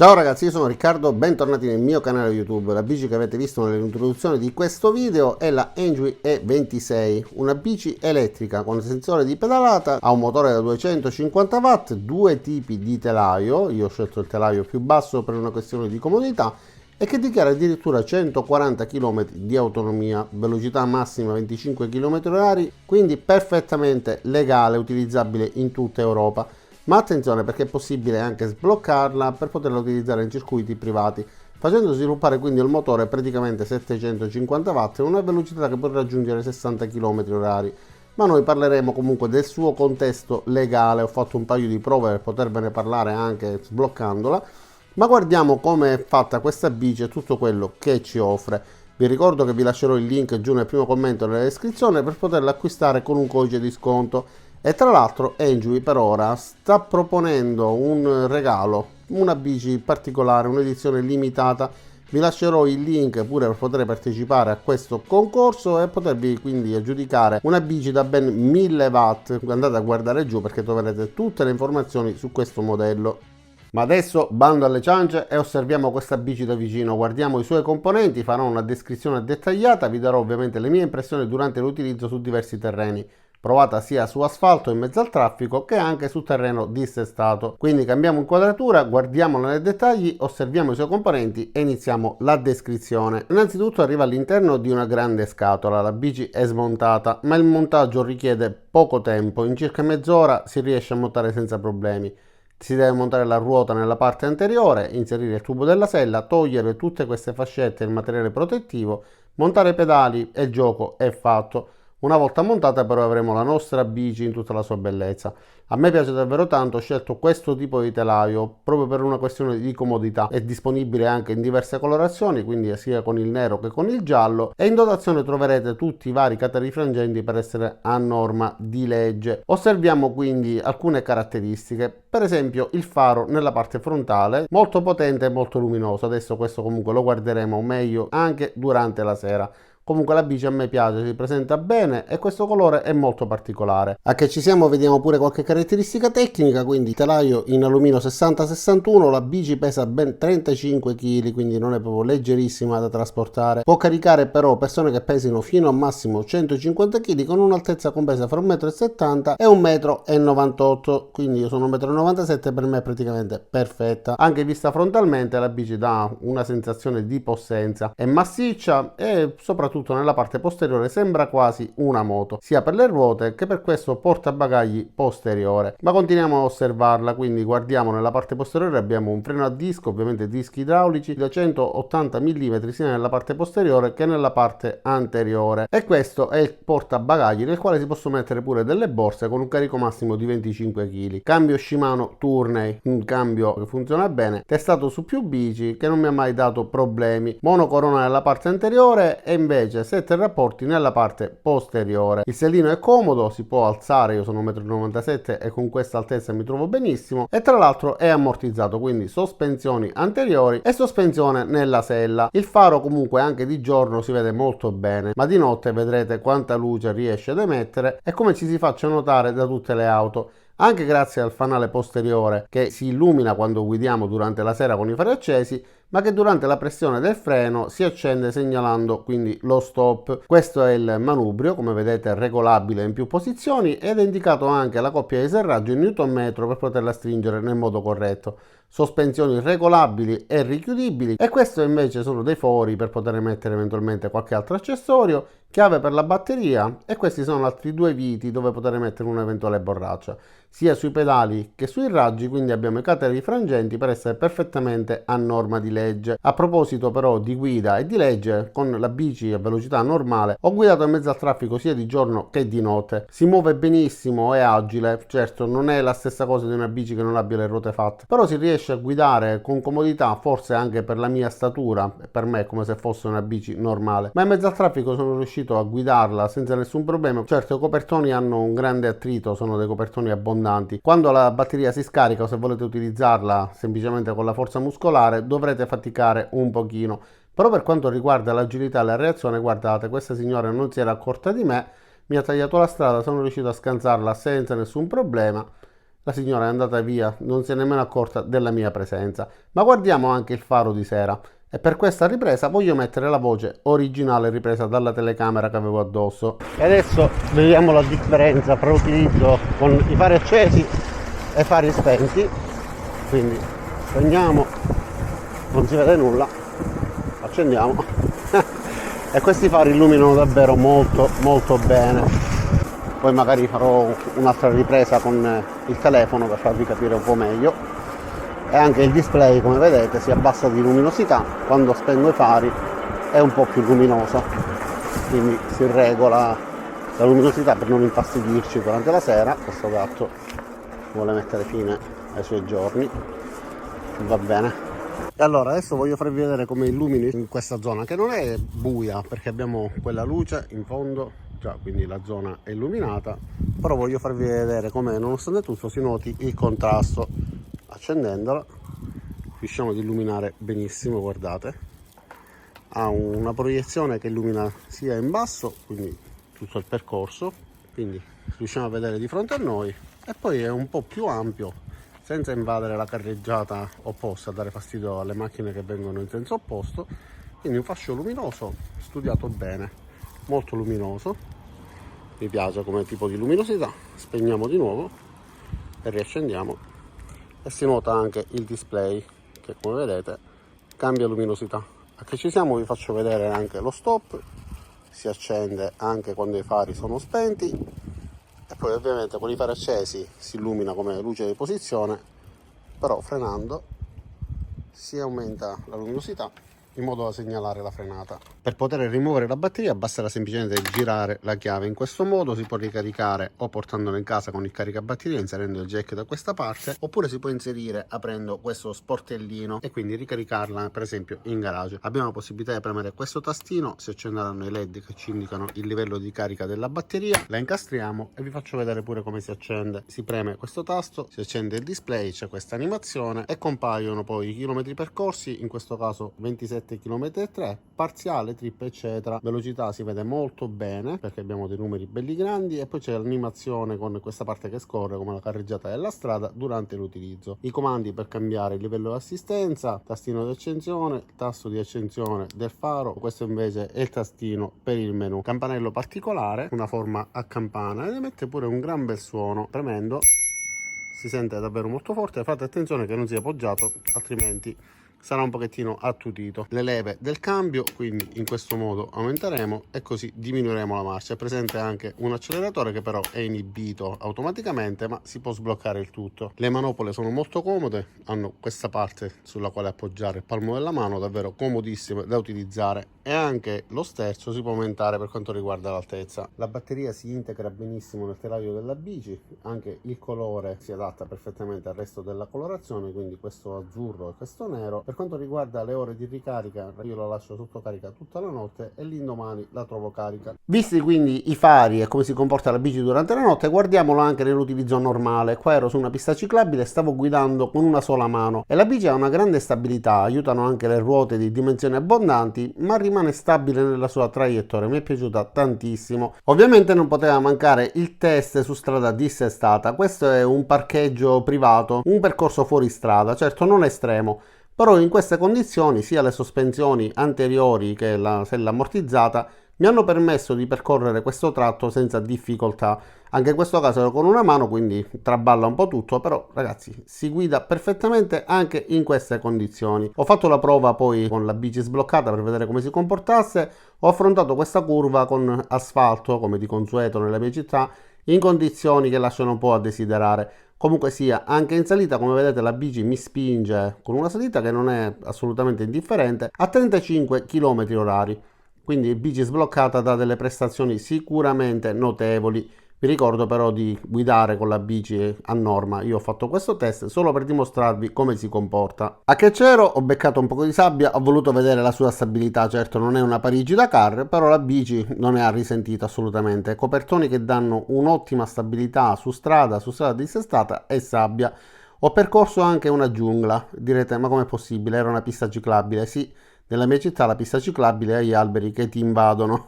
Ciao ragazzi, io sono Riccardo, bentornati nel mio canale YouTube. La bici che avete visto nell'introduzione di questo video è la Enjoy E26, una bici elettrica con sensore di pedalata, ha un motore da 250 watt, due tipi di telaio, io ho scelto il telaio più basso per una questione di comodità, e che dichiara addirittura 140 km di autonomia, velocità massima 25 km/h, quindi perfettamente legale, utilizzabile in tutta Europa. Ma attenzione, perché è possibile anche sbloccarla per poterla utilizzare in circuiti privati, facendo sviluppare quindi il motore praticamente 750 watt e una velocità che può raggiungere 60 km/h. Ma noi parleremo comunque del suo contesto legale. Ho fatto un paio di prove per potervene parlare anche sbloccandola, ma guardiamo come è fatta questa bici e tutto quello che ci offre. Vi ricordo che vi lascerò il link giù nel primo commento nella descrizione per poterla acquistare con un codice di sconto. E tra l'altro Enjoy per ora sta proponendo un regalo, una bici particolare, un'edizione limitata. Vi lascerò il link pure per poter partecipare a questo concorso e potervi quindi aggiudicare una bici da ben 1000 watt. Andate a guardare giù perché troverete tutte le informazioni su questo modello. Ma adesso bando alle ciance e osserviamo questa bici da vicino, guardiamo i suoi componenti, farò una descrizione dettagliata, vi darò ovviamente le mie impressioni durante l'utilizzo su diversi terreni, provata sia su asfalto in mezzo al traffico che anche su terreno dissestato. Quindi cambiamo inquadratura, guardiamola nei dettagli, osserviamo i suoi componenti e iniziamo la descrizione. Innanzitutto arriva all'interno di una grande scatola, la bici è smontata, ma il montaggio richiede poco tempo, in circa mezz'ora si riesce a montare senza problemi. Si deve montare la ruota nella parte anteriore, inserire il tubo della sella, togliere tutte queste fascette e il materiale protettivo, montare i pedali e il gioco è fatto. Una volta montata però avremo la nostra bici in tutta la sua bellezza. A me piace davvero tanto, ho scelto questo tipo di telaio proprio per una questione di comodità. È disponibile anche in diverse colorazioni, quindi sia con il nero che con il giallo, e in dotazione troverete tutti i vari catarifrangenti per essere a norma di legge. Osserviamo quindi alcune caratteristiche, per esempio il faro nella parte frontale, molto potente e molto luminoso. Adesso questo comunque lo guarderemo meglio anche durante la sera. Comunque la bici a me piace, si presenta bene e questo colore è molto particolare. A che ci siamo vediamo pure qualche caratteristica tecnica, quindi telaio in alluminio 60-61, la bici pesa ben 35 kg, quindi non è proprio leggerissima da trasportare. Può caricare però persone che pesino fino a massimo 150 kg con un'altezza compresa fra 1,70 m e 1,98 m, quindi io sono 1,97 m, per me è praticamente perfetta. Anche vista frontalmente la bici dà una sensazione di possenza, è massiccia e soprattutto nella parte posteriore sembra quasi una moto, sia per le ruote che per questo portabagagli posteriore. Ma continuiamo a osservarla, quindi guardiamo nella parte posteriore, abbiamo un freno a disco, ovviamente dischi idraulici da 180 mm sia nella parte posteriore che nella parte anteriore, e questo è il portabagagli nel quale si possono mettere pure delle borse con un carico massimo di 25 kg. Cambio Shimano Tourney, un cambio che funziona bene, testato su più bici, che non mi ha mai dato problemi. Monocorona nella parte anteriore e invece 7 rapporti nella parte posteriore. Il sedile è comodo, si può alzare, io sono 1,97 m e con questa altezza mi trovo benissimo, e tra l'altro è ammortizzato, quindi sospensioni anteriori e sospensione nella sella. Il faro comunque anche di giorno si vede molto bene, ma di notte vedrete quanta luce riesce ad emettere e come ci si faccia notare da tutte le auto, anche grazie al fanale posteriore che si illumina quando guidiamo durante la sera con i fari accesi, ma che durante la pressione del freno si accende segnalando quindi lo stop. Questo è il manubrio, come vedete regolabile in più posizioni, ed è indicato anche la coppia di serraggio in newton metro per poterla stringere nel modo corretto. Sospensioni regolabili e richiudibili, e questo invece sono dei fori per poter mettere eventualmente qualche altro accessorio, chiave per la batteria, e questi sono altri due viti dove poter mettere un'eventuale borraccia, sia sui pedali che sui raggi, quindi abbiamo i catarifrangenti per essere perfettamente a norma di legge. A proposito però di guida e di legge, con la bici a velocità normale ho guidato in mezzo al traffico sia di giorno che di notte. Si muove benissimo, è agile, certo non è la stessa cosa di una bici che non abbia le ruote fatte, però si riesce a guidare con comodità, forse anche per la mia statura, per me è come se fosse una bici normale, ma in mezzo al traffico sono riuscito a guidarla senza nessun problema. Certo, i copertoni hanno un grande attrito, sono dei copertoni abbondanti. Quando la batteria si scarica o se volete utilizzarla semplicemente con la forza muscolare dovrete faticare un pochino, però per quanto riguarda l'agilità e la reazione, guardate, questa signora non si era accorta di me, mi ha tagliato la strada, sono riuscito a scansarla senza nessun problema. la signora è andata via, non si è nemmeno accorta della mia presenza. Ma guardiamo anche il faro di sera. E per questa ripresa voglio mettere la voce originale ripresa dalla telecamera che avevo addosso. E adesso vediamo la differenza fra l'utilizzo con i fari accesi e fari spenti. Quindi spegniamo, non si vede nulla, accendiamo e questi fari illuminano davvero molto bene. Poi magari farò un'altra ripresa con il telefono per farvi capire un po' meglio. E anche il display, come vedete, si abbassa di luminosità, quando spengo i fari è un po' più luminoso, quindi si regola la luminosità per non infastidirci durante la sera. Questo gatto vuole mettere fine ai suoi giorni, va bene. E allora adesso voglio farvi vedere come illumini in questa zona, che non è buia perché abbiamo quella luce in fondo già, quindi la zona è illuminata, però voglio farvi vedere come nonostante tutto si noti il contrasto. Accendendola riusciamo ad illuminare benissimo, guardate, ha una proiezione che illumina sia in basso, quindi tutto il percorso, quindi riusciamo a vedere di fronte a noi, e poi è un po' più ampio senza invadere la carreggiata opposta, dare fastidio alle macchine che vengono in senso opposto. Quindi un fascio luminoso studiato bene, molto luminoso, mi piace come tipo di luminosità. Spegniamo di nuovo e riaccendiamo e si nota anche il display che, come vedete, cambia luminosità. A che ci siamo vi faccio vedere anche lo stop, si accende anche quando i fari sono spenti, e poi ovviamente con i fari accesi si illumina come luce di posizione, però frenando si aumenta la luminosità in modo da segnalare la frenata. Per poter rimuovere la batteria basterà semplicemente girare la chiave. In questo modo si può ricaricare o portandola in casa con il caricabatteria inserendo il jack da questa parte, oppure si può inserire aprendo questo sportellino e quindi ricaricarla per esempio in garage. Abbiamo la possibilità di premere questo tastino, si accenderanno i led che ci indicano il livello di carica della batteria, la incastriamo e vi faccio vedere pure come si accende. Si preme questo tasto, si accende il display, c'è questa animazione e compaiono poi i chilometri percorsi, in questo caso 27 km/h, parziale, trip eccetera. Velocità si vede molto bene perché abbiamo dei numeri belli grandi, e poi c'è l'animazione con questa parte che scorre come la carreggiata della strada durante l'utilizzo. I comandi per cambiare il livello di assistenza, tastino di accensione, tasto di accensione del faro, questo invece è il tastino per il menu. Campanello particolare, una forma a campana, ed emette pure un gran bel suono. Premendo si sente davvero molto forte, fate attenzione che non sia appoggiato altrimenti sarà un pochettino attutito. Le leve del cambio, quindi in questo modo aumenteremo e così diminuiremo la marcia. È presente anche un acceleratore che però è inibito automaticamente, ma si può sbloccare il tutto. Le manopole sono molto comode, hanno questa parte sulla quale appoggiare il palmo della mano, davvero comodissime da utilizzare, e anche lo sterzo si può aumentare per quanto riguarda l'altezza. La batteria si integra benissimo nel telaio della bici, anche il colore si adatta perfettamente al resto della colorazione, quindi questo azzurro e questo nero. Per quanto riguarda le ore di ricarica, io la lascio sotto carica tutta la notte e l'indomani la trovo carica. Visti quindi i fari e come si comporta la bici durante la notte, guardiamolo anche nell'utilizzo normale. Qua ero su una pista ciclabile, stavo guidando con una sola mano e la bici ha una grande stabilità, aiutano anche le ruote di dimensioni abbondanti, ma rimane stabile nella sua traiettoria. Mi è piaciuta tantissimo. Ovviamente non poteva mancare il test su strada dissestata. Questo è un parcheggio privato, un percorso fuori strada, certo non estremo, però in queste condizioni sia le sospensioni anteriori che la sella ammortizzata mi hanno permesso di percorrere questo tratto senza difficoltà. Anche in questo caso ero con una mano, quindi traballa un po' tutto, però ragazzi si guida perfettamente anche in queste condizioni. Ho fatto la prova poi con la bici sbloccata per vedere come si comportasse. Ho affrontato questa curva con asfalto, come di consueto nella mia città, in condizioni che lasciano un po' a desiderare. Comunque sia, anche in salita, come vedete, la bici mi spinge con una salita che non è assolutamente indifferente a 35 km/h. Quindi bici sbloccata dà delle prestazioni sicuramente notevoli. Vi ricordo però di guidare con la bici a norma. Io ho fatto questo test solo per dimostrarvi come si comporta. A che c'ero, ho beccato un po' di sabbia, ho voluto vedere la sua stabilità. Certo non è una Parigi-Dakar, però la bici non ne ha risentito assolutamente. Copertoni che danno un'ottima stabilità su strada dissestata e sabbia. Ho percorso anche una giungla. Direte, ma com'è possibile? Era una pista ciclabile? Sì, nella mia città la pista ciclabile e gli alberi che ti invadono.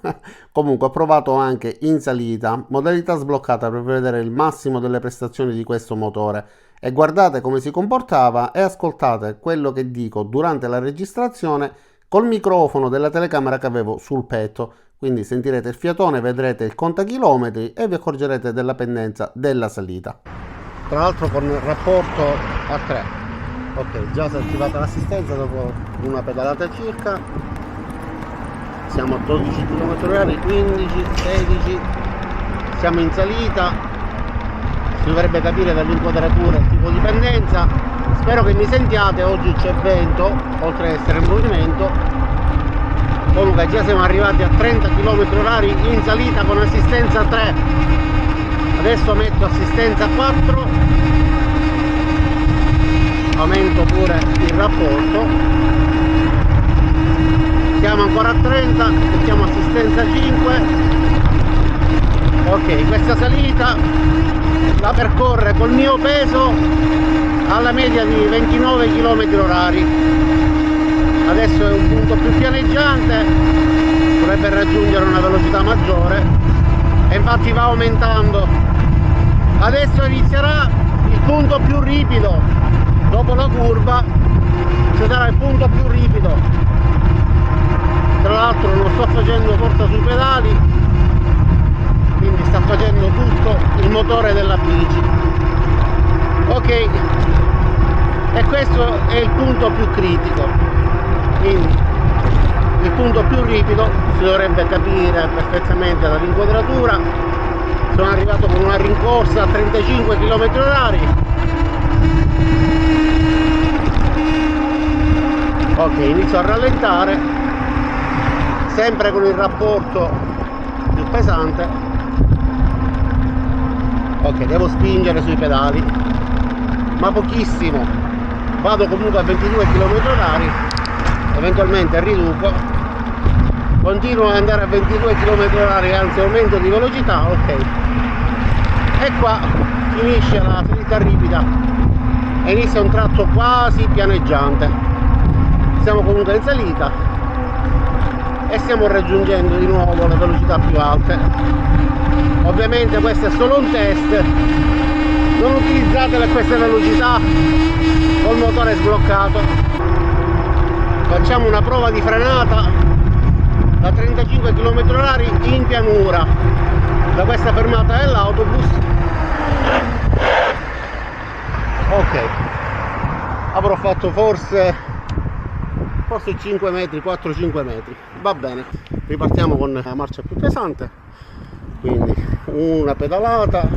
Comunque ho provato anche in salita, modalità sbloccata per vedere il massimo delle prestazioni di questo motore e guardate come si comportava e ascoltate quello che dico durante la registrazione col microfono della telecamera che avevo sul petto. Quindi sentirete il fiatone, vedrete il contachilometri e vi accorgerete della pendenza della salita. Tra l'altro con il rapporto a 3. Ok, già si è attivata l'assistenza dopo una pedalata circa. Siamo a 12 km/h, 15, 16. Siamo in salita. Si dovrebbe capire dall'inquadratura il tipo di pendenza. Spero che mi sentiate, oggi c'è vento, oltre ad essere in movimento. Comunque già siamo arrivati a 30 km/h in salita con assistenza 3. Adesso metto assistenza 4, aumento pure il rapporto, siamo ancora a 30, mettiamo assistenza 5. Ok, questa salita la percorre col mio peso alla media di 29 km/h. Adesso è un punto più pianeggiante, dovrebbe raggiungere una velocità maggiore e infatti va aumentando. Adesso inizierà il punto più ripido, dopo la curva ci sarà il punto più ripido. Tra l'altro non sto facendo forza sui pedali, quindi sta facendo tutto il motore della bici. Ok, e questo è il punto più critico. Quindi il punto più ripido si dovrebbe capire perfettamente dall'inquadratura. Sono arrivato con una rincorsa a 35 km/h. Ok, inizio a rallentare, sempre con il rapporto più pesante. Ok, devo spingere sui pedali, ma pochissimo. Vado comunque a 22 km/h. Eventualmente riduco, continuo ad andare a 22 km/h, anzi aumento di velocità. Ok, e qua finisce la salita ripida e inizia un tratto quasi pianeggiante. Siamo comunque in salita e stiamo raggiungendo di nuovo le velocità più alte. Ovviamente questo è solo un test, non utilizzate queste velocità col motore sbloccato. Facciamo una prova di frenata da 35 km/h in pianura da questa fermata dell'autobus. Ok, avrò fatto forse 5 metri, 4-5 metri. Va bene, ripartiamo con la marcia più pesante, quindi una pedalata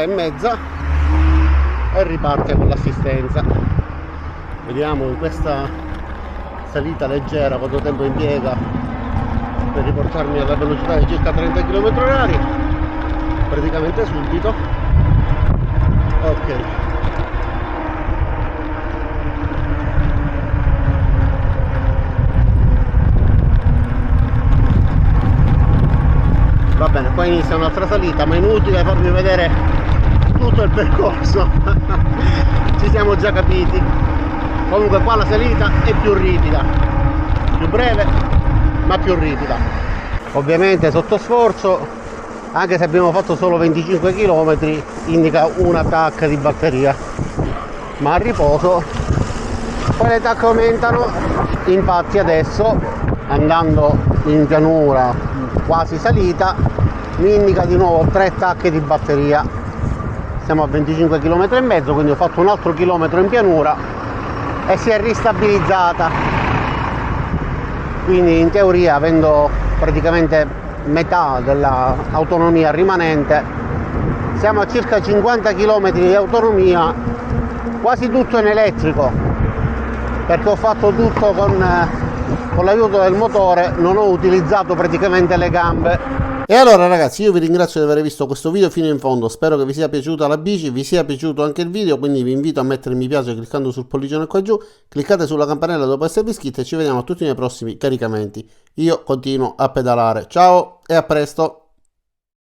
e mezza e riparte con l'assistenza. Vediamo in questa salita leggera quanto tempo impiega per riportarmi alla velocità di circa 30 km/h, praticamente subito. Ok, va bene, poi inizia un'altra salita, ma è inutile farvi vedere tutto il percorso. Ci siamo già capiti. Comunque qua la salita è più ripida, più breve ma più ripida. Ovviamente sotto sforzo, anche se abbiamo fatto solo 25 km, indica una TAC di batteria, ma a riposo poi le TAC aumentano. Infatti adesso, andando in pianura quasi salita, mi indica di nuovo 3 TAC di batteria. Siamo a 25 km e mezzo, quindi ho fatto un altro chilometro in pianura e si è ristabilizzata. Quindi in teoria, avendo praticamente metà dell'autonomia rimanente, siamo a circa 50 km di autonomia, quasi tutto in elettrico, perché ho fatto tutto con l'aiuto del motore, non ho utilizzato praticamente le gambe. E allora ragazzi, io vi ringrazio di aver visto questo video fino in fondo, spero che vi sia piaciuta la bici, vi sia piaciuto anche il video, quindi vi invito a mettere mi piace cliccando sul pollicione qua giù, cliccate sulla campanella dopo esservi iscritti e ci vediamo a tutti nei prossimi caricamenti. Io continuo a pedalare, ciao e a presto!